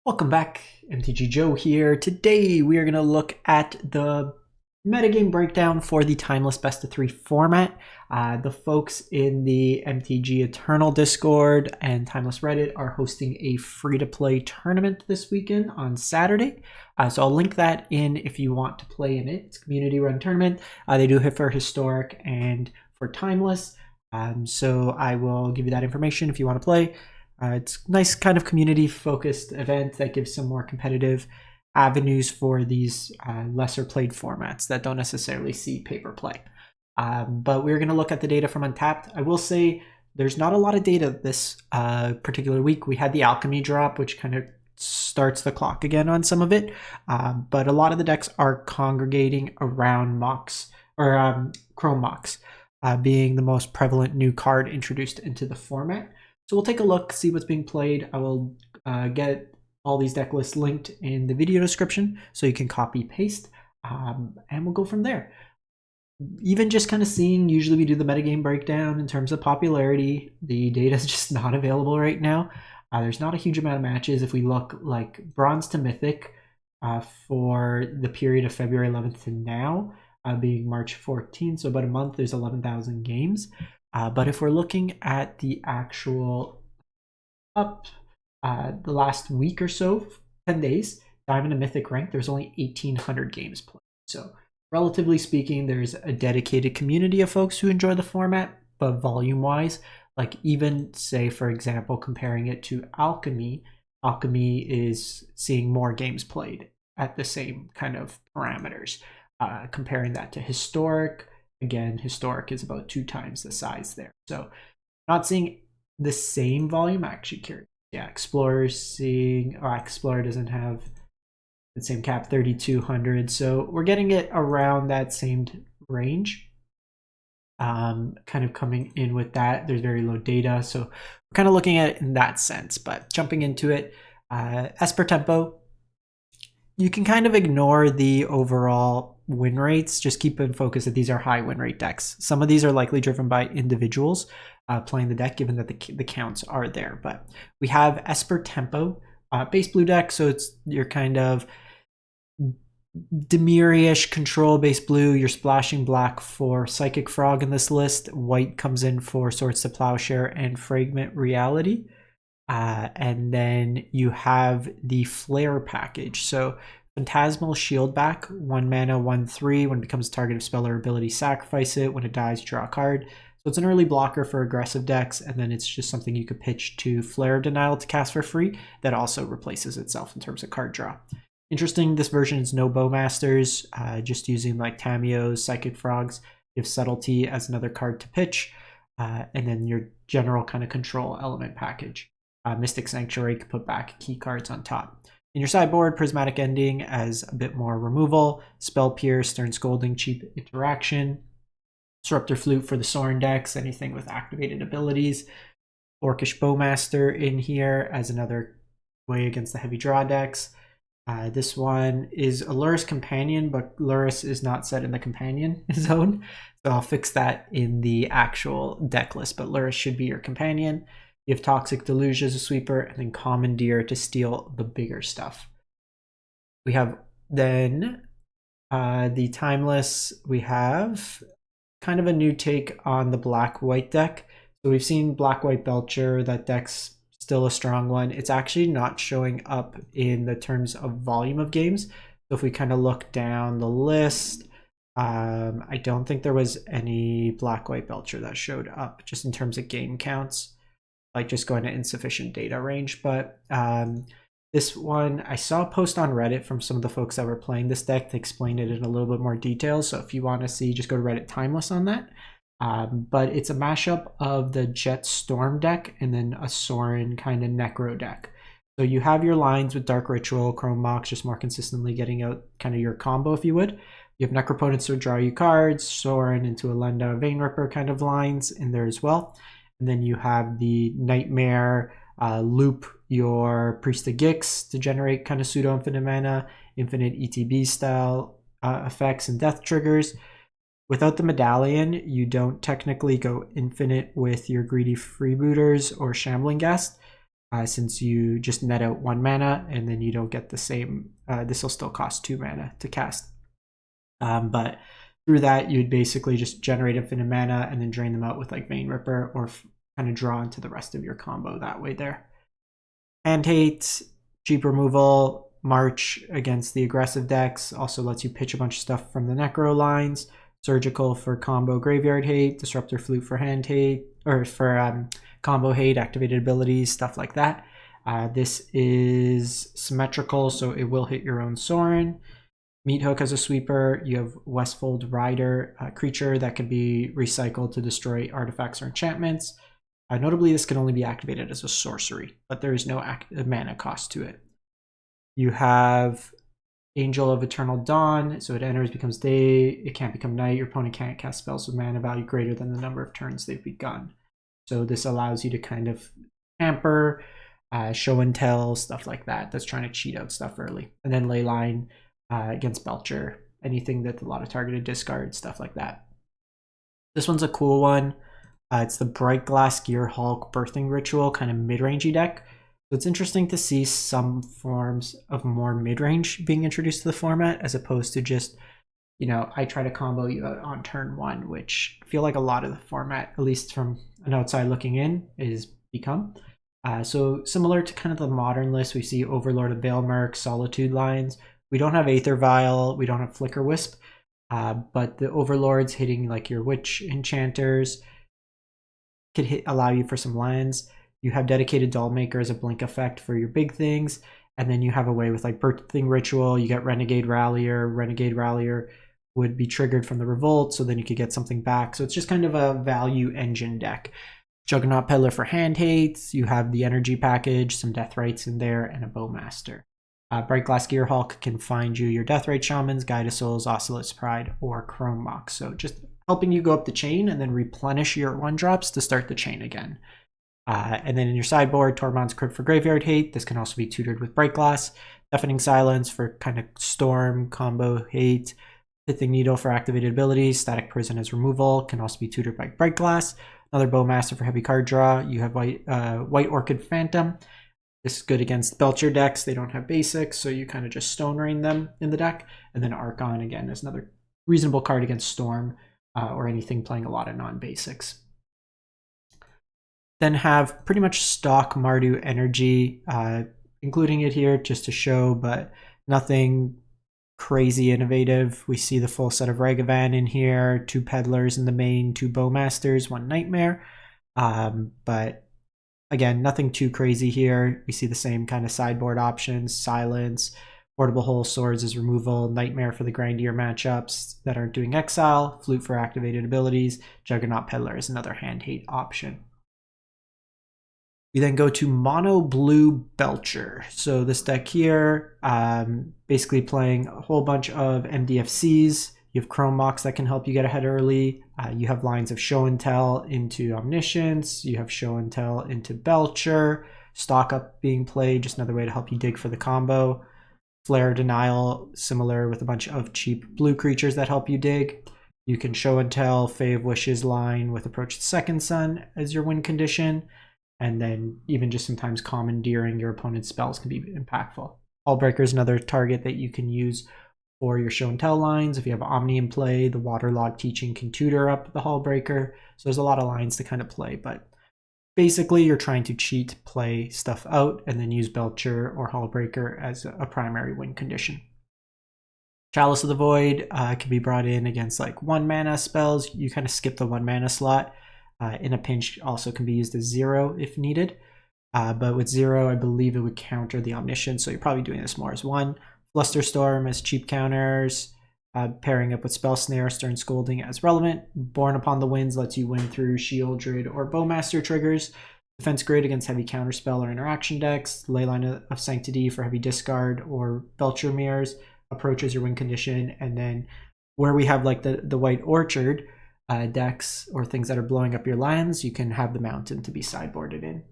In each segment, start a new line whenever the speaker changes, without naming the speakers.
Welcome back, MTG Joe here. Today we are going to look at the metagame breakdown for the Timeless Best of 3 format. The folks in the MTG Eternal Discord and Timeless Reddit are hosting a free-to-play tournament this weekend on Saturday. So I'll link that in if you want to play in it. It's a community-run tournament. They do it for Historic and for Timeless. So I will give you that information if you want to play. It's a nice kind of community-focused event that gives some more competitive avenues for these lesser played formats that don't necessarily see paper play. But we're going to look at the data from Untapped. I will say there's not a lot of data this particular week. We had the Alchemy drop, which kind of starts the clock again on some of it. But a lot of the decks are congregating around Mox or Chrome Mox being the most prevalent new card introduced into the format. So we'll take a look, see what's being played. I will get all these deck lists linked in the video description so you can copy paste, and we'll go from there. Even just kind of seeing, usually we do the metagame breakdown in terms of popularity. The data is just not available right now. There's not a huge amount of matches. If we look like Bronze to Mythic for the period of February 11th to now, being March 14th, so about a month, there's 11,000 games. But if we're looking at the actual the last week or so, 10 days, Diamond and Mythic rank, there's only 1,800 games played. So relatively speaking, there's a dedicated community of folks who enjoy the format, but volume-wise, like even say, for example, comparing it to Alchemy, Alchemy is seeing more games played at the same kind of parameters. Comparing that to Historic, again, Historic is about 2 times the size there. So not seeing the same volume, actually curious. Yeah, Explorer's seeing, Explorer doesn't have the same cap, 3,200. So we're getting it around that same range. Kind of coming in with that. There's very low data. So we're kind of looking at it in that sense. But jumping into it, Esper Tempo, you can kind of ignore the overall win rates. Just keep in focus that these are high win rate decks. Some of these are likely driven by individuals playing the deck, given that the counts are there. But we have Esper Tempo, base blue deck, so it's your kind of Demiri-ish control base blue. You're splashing black for Psychic Frog in this list. White comes in for Swords to Plowshare and Fragment Reality. And then you have the Flare package. So Phantasmal Shieldback, 1 mana, 1/3. When it becomes a target of spell or ability, sacrifice it. When it dies, draw a card. So it's an early blocker for aggressive decks, and then it's just something you could pitch to Flare Denial to cast for free that also replaces itself in terms of card draw. Interesting, this version is no Bowmasters, just using like Tamios, Psychic Frogs. You have Subtlety as another card to pitch, and then your general kind of control element package. Mystic Sanctuary could put back key cards on top. In your sideboard, Prismatic Ending as a bit more removal, Spell Pierce, Stern Scolding, cheap interaction, Disruptor Flute for the Sorin decks, anything with activated abilities, Orcish Bowmaster in here as another way against the heavy draw decks. This one is a Lurrus Companion, but Lurrus is not set in the Companion zone, so I'll fix that in the actual deck list, but Lurrus should be your companion. You have Toxic Deluge as a sweeper, and then Commandeer to steal the bigger stuff. We have then the Timeless. We have kind of a new take on the Black-White deck. So we've seen Black-White Belcher. That deck's still a strong one. It's actually not showing up in the terms of volume of games. So if we kind of look down the list, I don't think there was any Black-White Belcher that showed up just in terms of game counts, like just going to insufficient data range. But this one, I saw a post on Reddit from some of the folks that were playing this deck to explain it in a little bit more detail. So if you want to see, just go to Reddit Timeless on that. But it's a mashup of the Jet Storm deck and then a Sorin kind of Necro deck. So you have your lines with Dark Ritual, Chrome Mox, just more consistently getting out kind of your combo, if you would. You have Necropotence to draw you cards, Sorin into Elenda, Vein Ripper kind of lines in there as well. And then you have the Nightmare, loop your Priest of Gix to generate kind of pseudo-infinite mana, infinite ETB style effects and death triggers. Without the medallion, you don't technically go infinite with your greedy freebooters or shambling guest. since you just net out 1 mana and then you don't get the same. This will still cost 2 mana to cast. But through that, you'd basically just generate infinite mana and then drain them out with like Vein Ripper, or kind of draw into the rest of your combo that way there. Hand Hate, cheap removal, March against the aggressive decks, also lets you pitch a bunch of stuff from the Necro lines. Surgical for combo Graveyard Hate, Disruptor Flute for Hand Hate, or for combo Hate, activated abilities, stuff like that. This is symmetrical, so it will hit your own Sorin. Meat Hook as a sweeper. You have Westfold Rider, a creature that can be recycled to destroy artifacts or enchantments. Notably, this can only be activated as a sorcery, but there is no mana cost to it. You have Angel of Eternal Dawn, so it enters, becomes day, it can't become night, your opponent can't cast spells with mana value greater than the number of turns they've begun. So this allows you to kind of hamper, show and tell, stuff like that, that's trying to cheat out stuff early. And then Leyline against Belcher, anything that a lot of targeted discard, stuff like that. This one's a cool one. It's the Bright Glass Gear Hulk Birthing Ritual, kind of mid-rangey deck. So it's interesting to see some forms of more mid-range being introduced to the format, as opposed to just, you know, I try to combo you out on turn 1, which I feel like a lot of the format, at least from an outside looking in, is become. So similar to kind of the modern list, we see Overlord of Veilmerk, Solitude Lines. We don't have Aether Vial, we don't have Flicker Wisp, but the Overlords hitting like your Witch Enchanters could allow you for some lands. You have Dedicated Dollmaker as a blink effect for your big things, and then you have a way with like Birthing Ritual, you get Renegade Rallier. Renegade Rallier would be triggered from the Revolt, so then you could get something back. So it's just kind of a value engine deck. Juggernaut Peddler for Hand Hates, you have the Energy Package, some Deathrights in there, and a Bowmaster. Bright Glass Gear Hulk can find you your Deathrite Shamans, Guided Souls, Ocelots Pride, or Chrome Mox. So just helping you go up the chain and then replenish your 1-drops to start the chain again. And then in your sideboard, Tormod's Crypt for Graveyard Hate. This can also be tutored with Bright Glass. Deafening Silence for kind of Storm, combo Hate. Pithing Needle for activated abilities. Static Prison as removal. Can also be tutored by Bright Glass. Another Bowmaster for heavy card draw. You have White Orchid Phantom. This is good against Belcher decks. They don't have basics, so you kind of just Stone Rain them in the deck. And then Archon, again, is another reasonable card against Storm or anything playing a lot of non-basics. Then have pretty much stock Mardu Energy, including it here just to show, but nothing crazy innovative. We see the full set of Ragavan in here, 2 Peddlers in the main, 2 Bowmasters, 1 Nightmare. But again, nothing too crazy here. We see the same kind of sideboard options, Silence, Portable Hole Swords as removal, Nightmare for the grindier matchups that aren't doing exile, Flute for activated abilities, Juggernaut Peddler is another hand hate option. We then go to Mono Blue Belcher. So this deck here, basically playing a whole bunch of MDFCs. You have Chrome Mox that can help you get ahead early. You have lines of Show and Tell into Omniscience. You have Show and Tell into Belcher. Stock Up being played, just another way to help you dig for the combo. Flare Denial, similar with a bunch of cheap blue creatures that help you dig. You can Show and Tell Fae of Wishes line with Approach the Second Sun as your win condition. And then even just sometimes commandeering your opponent's spells can be impactful. Hullbreaker is another target that you can use for your Show and Tell lines. If you have Omni in play, the Waterlog Teaching can tutor up the Hullbreaker. So there's a lot of lines to kind of play, but basically you're trying to cheat, play stuff out, and then use Belcher or Hullbreaker as a primary win condition. Chalice of the Void can be brought in against like 1 mana spells. You kind of skip the 1 mana slot. In a pinch also can be used as 0 if needed. But with 0, I believe it would counter the Omniscience, so you're probably doing this more as 1. Flusterstorm as cheap counters, pairing up with Spell Snare, Stern Scolding as relevant. Born Upon the Winds lets you win through Shieldred or Bowmaster triggers. Defense Grid against heavy counterspell or interaction decks. Leyline of Sanctity for heavy discard or Belcher Mirrors. Approaches your win condition. And then where we have like the White Orchard, decks or things that are blowing up your lands, you can have the Mountain to be sideboarded in.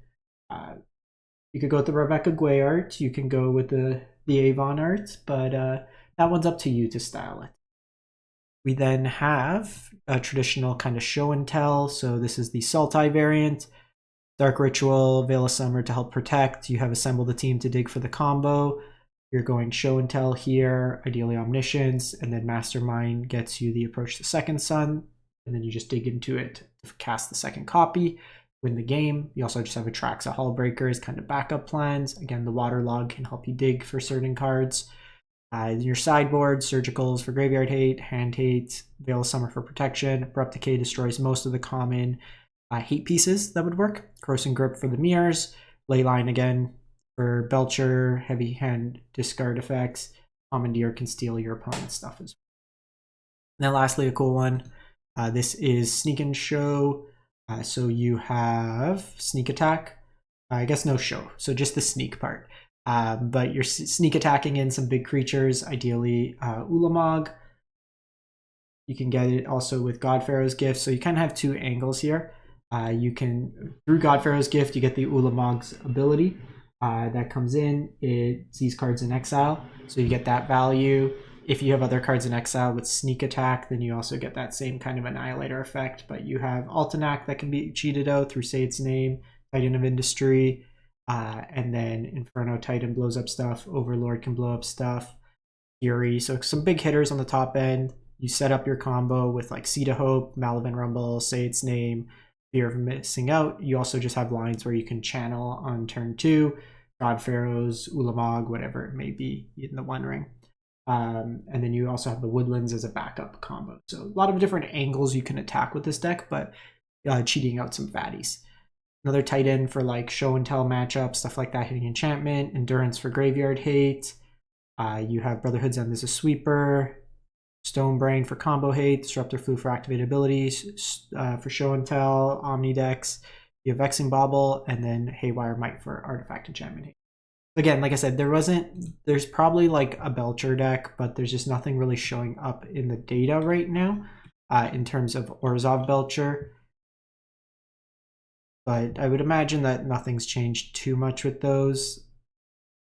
You could go with the Rebecca Guay art, you can go with the Avon art, but that one's up to you to style it. We then have a traditional kind of Show and Tell, so this is the Sultai variant. Dark Ritual, Veil of Summer to help protect. You have assembled a team to dig for the combo. You're going Show and Tell here, ideally Omniscience, and then Mastermind gets you the Approach the Second Sun, and then you just dig into it to cast the second copy, win the game. You also just have Atraxa Hullbreaker as kind of backup plans. Again, the Waterlog can help you dig for certain cards. Your sideboard, Surgicals for Graveyard Hate, Hand Hate, Veil of Summer for protection. Abrupt Decay destroys most of the common hate pieces that would work. Corrosive Grip for the mirrors. Leyline again for Belcher, heavy hand discard effects. Commandeer can steal your opponent's stuff as well. And then lastly, a cool one. This is Sneak and Show. So you have Sneak Attack. I guess no show, so just the sneak part. But you're sneak attacking in some big creatures, ideally Ulamog. You can get it also with Godpharaoh's Gift, so you kind of have two angles here. You can, through Godpharaoh's Gift, you get the Ulamog's ability that comes in. It sees cards in exile, so you get that value. If you have other cards in exile with Sneak Attack, then you also get that same kind of Annihilator effect. But you have Altenac that can be cheated out through Say Its Name, Titan of Industry, and then Inferno Titan blows up stuff, Overlord can blow up stuff, Fury. So some big hitters on the top end. You set up your combo with like Seed of Hope, Malavin Rumble, Say Its Name, Fear of Missing Out. You also just have lines where you can channel on turn 2, Godpharaoh's, Ulamog, whatever it may be in the One Ring. And then you also have the Woodlands as a backup combo. So a lot of different angles you can attack with this deck, but cheating out some fatties. Another Titan for like Show and Tell matchups, stuff like that, hitting enchantment. Endurance for Graveyard Hate. You have Brotherhood's End as a sweeper. Stonebrain for combo hate. Disruptor Flu for activated abilities. For Show and Tell, Omnidex. You have Vexing Bauble, and then Haywire Might for artifact enchantment hate. Again, like I said, there's probably like a Belcher deck, but there's just nothing really showing up in the data right now in terms of Orzhov Belcher. But I would imagine that nothing's changed too much with those.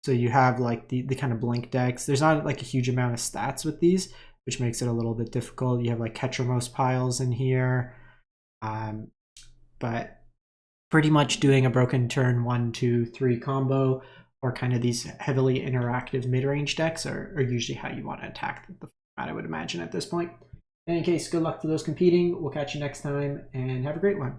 So you have like the kind of blink decks. There's not like a huge amount of stats with these, which makes it a little bit difficult. You have like Ketramos piles in here. But pretty much doing a broken turn 1, 2, 3 combo, or kind of these heavily interactive mid-range decks are usually how you want to attack the format, I would imagine, at this point. In any case, good luck to those competing. We'll catch you next time, and have a great one.